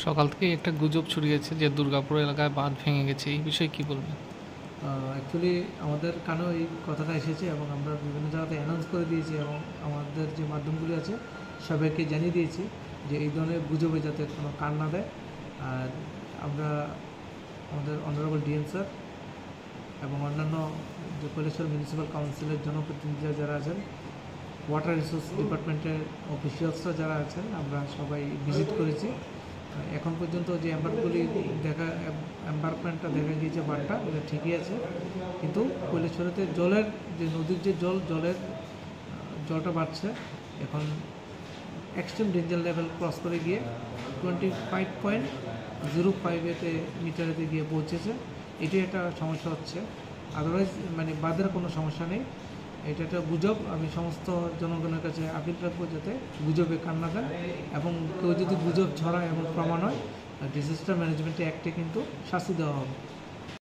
সকাল থেকে একটা গুজব ছড়িয়েছে যে দুর্গাপুর এলাকায় বাঁধ ভেঙে গেছে, এই বিষয়ে কি বলবেন? অ্যাকচুয়ালি আমাদের কানেও এই কথাটা এসেছে এবং আমরা বিভিন্ন জায়গাতে অ্যানাউন্স করে দিয়েছি এবং আমাদের যে মাধ্যমগুলি আছে সবাইকে জানিয়ে দিয়েছি যে এই ধরনের গুজবে যাতে কোনো কান না দেয়। আর আমরা আমাদের অনারেবল ডিএম স্যার এবং অন্যান্য যে কৈলাসহর মিউনিসিপ্যাল কাউন্সিলের জনপ্রতিনিধিরা যারা আছেন, ওয়াটার রিসোর্স ডিপার্টমেন্টের অফিসিয়ালসরা যারা আছেন, আমরা সবাই ভিজিট করেছি। এখন পর্যন্ত যে এম্বারমেন্টটা দেখা গিয়েছে বাঁধটা এটা ঠিকই আছে, কিন্তু কৈলাসহরেতে জলের যে নদীর যে জলটা বাড়ছে এখন এক্সট্রিম ডেঞ্জার লেভেল ক্রস করে গিয়ে 25.05 মিটারেতে গিয়ে পৌঁছেছে। এটাই একটা সমস্যা হচ্ছে, আদারওয়াইজ মানে বাঁধের কোনো সমস্যা নেই। এটা একটা গুজব। আমি সমস্ত জনগণের কাছে আপিল রাখবো যাতে গুজবে কান না দেন, এবং কেউ যদি গুজব ছড়ায় এবং প্রমাণ হয় ডিজাস্টার ম্যানেজমেন্ট অ্যাক্টে কিন্তু শাস্তি দেওয়া হবে।